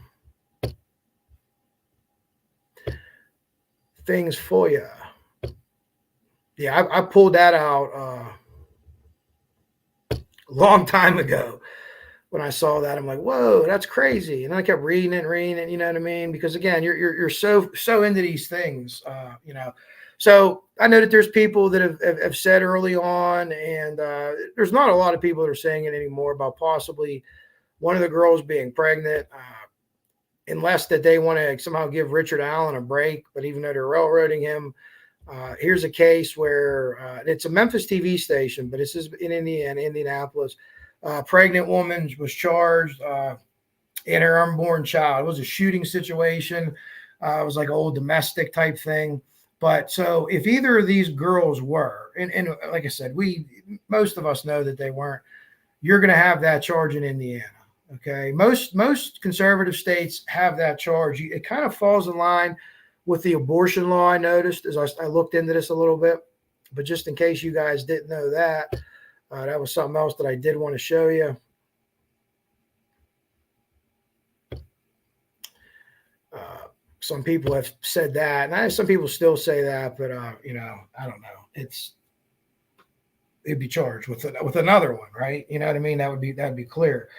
things for you. Yeah, I pulled that out a long time ago. When I saw that, I'm like, whoa, that's crazy. And I kept reading it, you know what I mean? Because again, you're so into these things, So I know that there's people that have said early on, and there's not a lot of people that are saying it anymore about possibly one of the girls being pregnant, unless that they want to somehow give Richard Allen a break. But even though they're railroading him, here's a case where it's a Memphis TV station, but this is in Indianapolis. Pregnant woman was charged in her unborn child. It was a shooting situation. It was like an old domestic type thing. But so if either of these girls were, and like I said, most of us know that they weren't, you're going to have that charge in Indiana. Okay. Most conservative states have that charge. It kind of falls in line with the abortion law. I noticed as I looked into this a little bit, but just in case you guys didn't know that, that was something else that I did want to show you. Some people have said that, and some people still say that, but I don't know. It'd be charged with another one, right? You know what I mean? That'd be clear.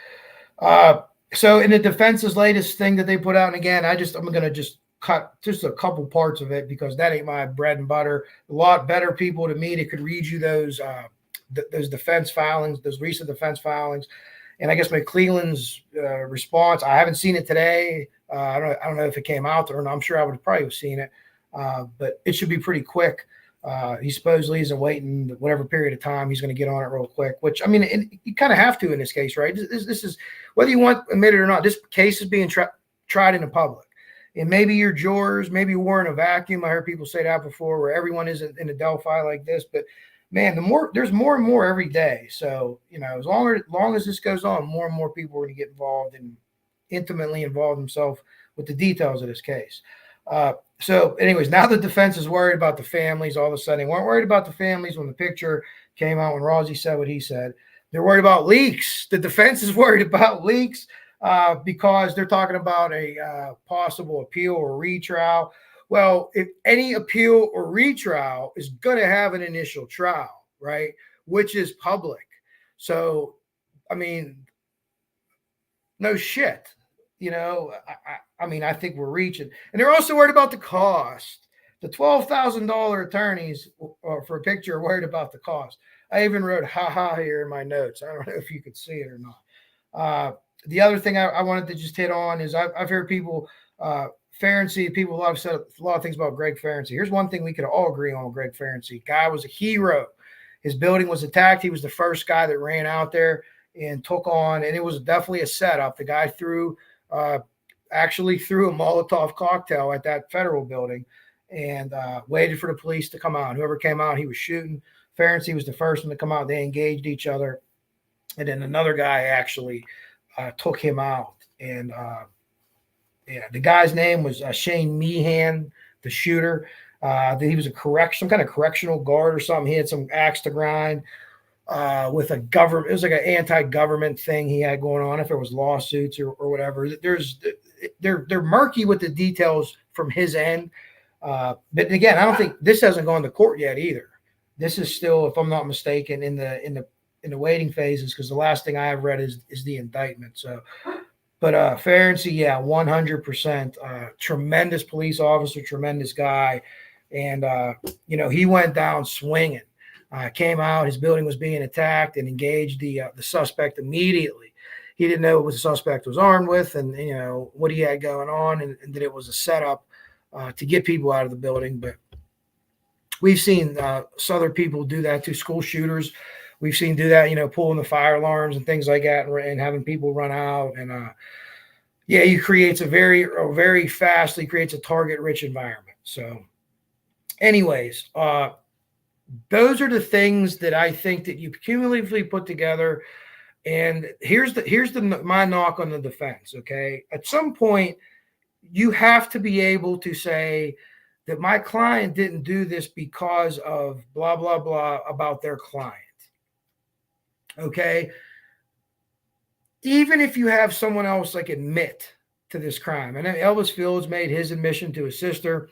So in the defense's latest thing that they put out, and again, I'm gonna just cut just a couple parts of it because that ain't my bread and butter. A lot better people to me that could read you those defense filings, those recent defense filings. And I guess McClelland's response, I haven't seen it today. I don't know if it came out there, and I'm sure I would probably have seen it, but it should be pretty quick. He supposedly isn't waiting whatever period of time. He's going to get on it real quick, which, I mean, you kind of have to in this case, right? This is, whether you want to admit it or not, this case is being tried in the public. And maybe you're drawers, maybe you're wearing a vacuum. I heard people say that before, where everyone isn't in a Delphi like this. But man, there's more and more every day. So, as long as this goes on, more and more people are going to get involved and intimately involve themselves with the details of this case. So anyways, now the defense is worried about the families. All of a sudden, they weren't worried about the families when the picture came out, when Rossi said what he said. They're worried about leaks. The defense is worried about leaks because they're talking about a possible appeal or retrial. Well, if any appeal or retrial is going to have an initial trial, right, which is public. So, I mean, no shit. I think we're reaching. And they're also worried about the cost. The $12,000 attorneys for a picture are worried about the cost. I even wrote "ha" here in my notes. I don't know if you could see it or not. The other thing I wanted to just hit on is I've heard people, Ferenczi, people have said a lot of things about Greg Ferenczi. Here's one thing we could all agree on with Greg Ferenczi. Guy was a hero. His building was attacked. He was the first guy that ran out there and took on, and it was definitely a setup. The guy actually threw a Molotov cocktail at that federal building and waited for the police to come out. Whoever came out, he was shooting. Ferenczi was the first one to come out. They engaged each other. And then another guy actually took him out. And the guy's name was Shane Meehan, the shooter. He was some kind of correctional guard or something. He had some axe to grind. With a government, it was like an anti-government thing he had going on. If there was lawsuits or whatever, they're murky with the details from his end. But again, I don't think this hasn't gone to court yet either. This is still, if I'm not mistaken, in the waiting phases, because the last thing I have read is the indictment. So, but Ferenczi, yeah, 100%, tremendous police officer, tremendous guy, and he went down swinging. Came out, his building was being attacked, and engaged the suspect immediately. He didn't know what the suspect was armed with, and what he had going on, and that it was a setup to get people out of the building. But we've seen other people do that to school shooters. We've seen do that, pulling the fire alarms and things like that, and having people run out. And he creates very fastly creates a target-rich environment. So, anyways. Those are the things that I think that you cumulatively put together. And here's my knock on the defense. Okay. At some point, you have to be able to say that my client didn't do this because of blah, blah, blah about their client. Okay. Even if you have someone else admit to this crime, and then Elvis Fields made his admission to his sister.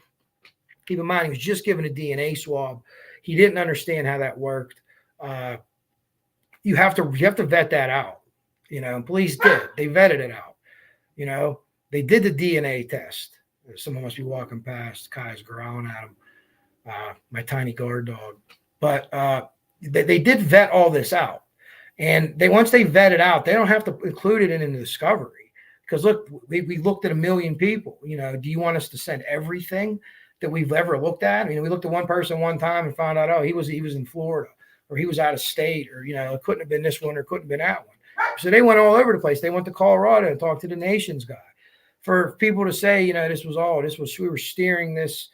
Keep in mind, he was just given a DNA swab. He didn't understand how that worked. You have to vet that out. And police did. They vetted it out. They did the DNA test. Someone must be walking past. Kai's growling at him. My tiny guard dog. But they did vet all this out. And once they vet it out, they don't have to include it in the discovery. Because look, we looked at 1 million people. Do you want us to send everything that we've ever looked at? We looked at one person one time and found out, he was in Florida, or he was out of state, or it couldn't have been this one, or couldn't have been that one. So they went all over the place. They went to Colorado and talked to the nation's guy. For people to say, we were steering this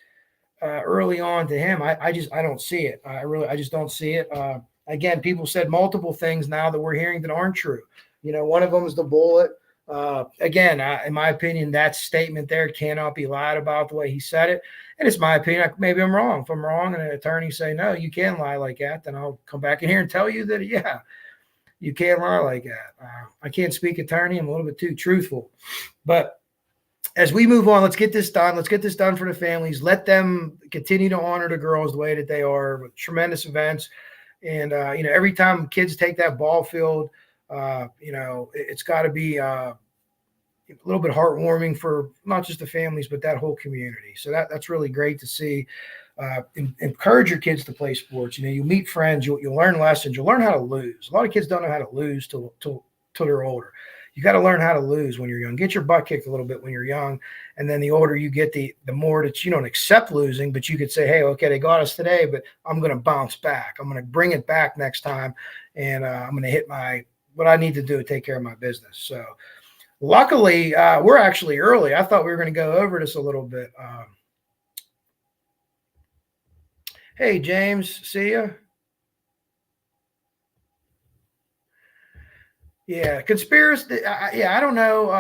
early on to him. I don't see it. I just don't see it. Again, people said multiple things now that we're hearing that aren't true. One of them is the bullet. Again, in my opinion, that statement there cannot be lied about the way he said it. And it's my opinion. Maybe I'm wrong. If I'm wrong and an attorney say, no, you can't lie like that, then I'll come back in here and tell you that, yeah, you can't lie like that. I can't speak attorney. I'm a little bit too truthful. But as we move on, let's get this done. Let's get this done for the families. Let them continue to honor the girls the way that they are, with tremendous events. And, every time kids take that ball field, it's got to be a little bit heartwarming for not just the families, but that whole community. So that's really great to see. Encourage your kids to play sports. You meet friends, you'll learn lessons, you'll learn how to lose. A lot of kids don't know how to lose till they're older. You got to learn how to lose when you're young. Get your butt kicked a little bit when you're young, and then the older you get, the more that you don't accept losing, but you could say, hey, okay, they got us today, but I'm going to bounce back. I'm going to bring it back next time, and I'm going to hit what I need to do to take care of my business. So Luckily, we're actually early. I thought we were going to go over this a little bit. Hey, James, see ya. Yeah, conspiracy. Yeah, I don't know.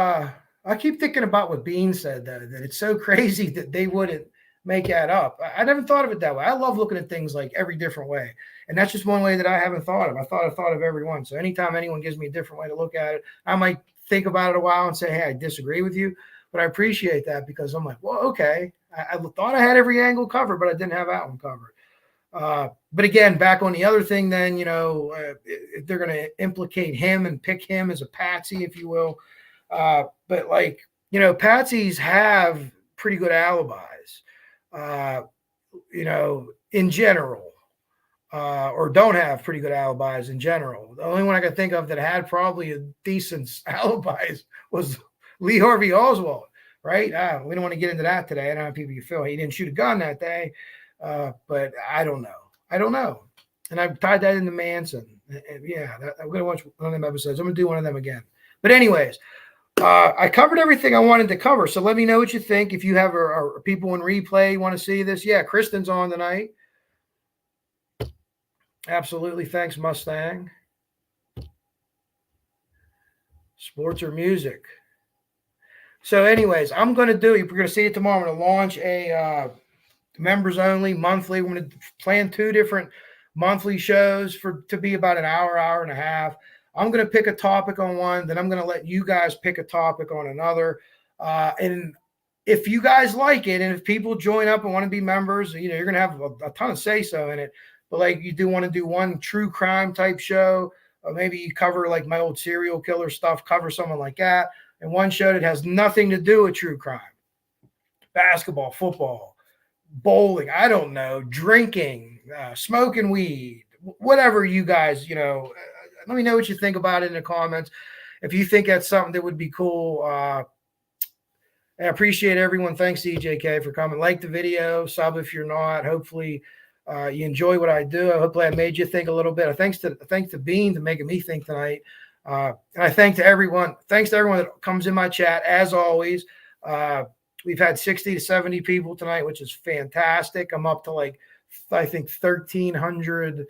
I keep thinking about what Bean said, that it's so crazy that they wouldn't make that up. I never thought of it that way. I love looking at things like every different way. And that's just one way that I haven't thought of. I thought of every one. So anytime anyone gives me a different way to look at it, I might think about it a while and say, hey, I disagree with you. But I appreciate that because I'm like, well, okay. I thought I had every angle covered, but I didn't have that one covered. But again, back on the other thing, then, if they're going to implicate him and pick him as a patsy, if you will. But like, patsies have pretty good alibis, in general, or don't have pretty good alibis in general. The only one I could think of that had probably a decent alibis was Lee Harvey Oswald, right? We don't want to get into that today. I don't know how people you feel. He didn't shoot a gun that day. But I don't know. And I've tied that into Manson. Yeah, I'm going to watch one of them episodes. I'm going to do one of them again. But anyways, I covered everything I wanted to cover. So let me know what you think. If you have people in replay want to see this. Yeah, Kristen's on tonight. Absolutely. Thanks, Mustang. Sports or music. So anyways, I'm going to do it. We're going to see it tomorrow. I'm going to launch a members only monthly. We're going to plan 2 different monthly shows to be about an hour and a half. I'm going to pick a topic on one, then I'm going to let you guys pick a topic on another. And if you guys like it, and if people join up and want to be members, you're going to have a ton of say so in it. But like, you do want to do one true crime type show, or maybe you cover like my old serial killer stuff, cover someone like that, and one show that has nothing to do with true crime, basketball, football, bowling, I don't know, drinking, smoking weed, whatever you guys, let me know what you think about it in the comments. If you think that's something that would be cool. I appreciate everyone. Thanks, EJK, for coming. Like the video, sub if you're not. Hopefully you enjoy what I do. Hopefully I made you think a little bit. Thanks to Bean for making me think tonight. And I thanks to everyone that comes in my chat, as always. We've had 60 to 70 people tonight, which is fantastic. I'm up to I think 1,300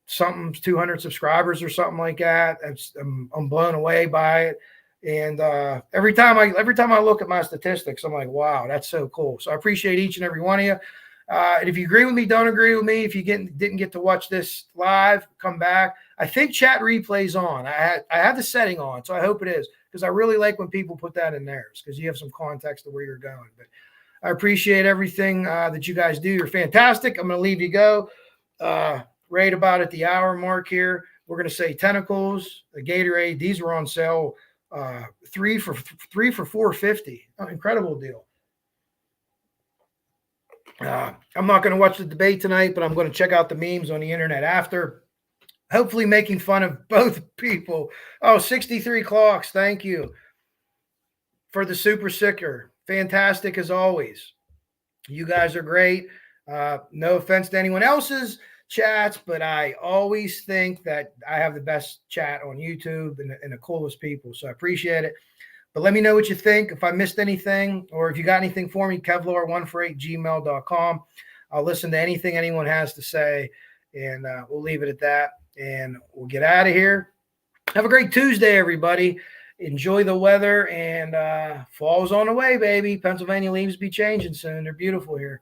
something, 200 subscribers or something like that. I'm blown away by it. And every time I look at my statistics, I'm like, wow, that's so cool. So I appreciate each and every one of you. And if you agree with me, don't agree with me. If you didn't get to watch this live, come back. I think chat replay's on. I have the setting on, so I hope it is, because I really like when people put that in theirs, because you have some context of where you're going. But I appreciate everything that you guys do. You're fantastic. I'm going to leave you go. Right about at the hour mark here. We're going to say tentacles, the Gatorade. These were on sale, 3 for $4.50. Oh, incredible deal. I'm not going to watch the debate tonight, but I'm going to check out the memes on the internet after. Hopefully making fun of both people. Oh, 63 clocks. Thank you for the super sicker. Fantastic as always. You guys are great. No offense to anyone else's chats, but I always think that I have the best chat on YouTube and the coolest people. So I appreciate it. But let me know what you think. If I missed anything, or if you got anything for me, Kevlar148gmail.com. I'll listen to anything anyone has to say, and we'll leave it at that. And we'll get out of here. Have a great Tuesday, everybody. Enjoy the weather, and fall's on the way, baby. Pennsylvania leaves be changing soon. They're beautiful here.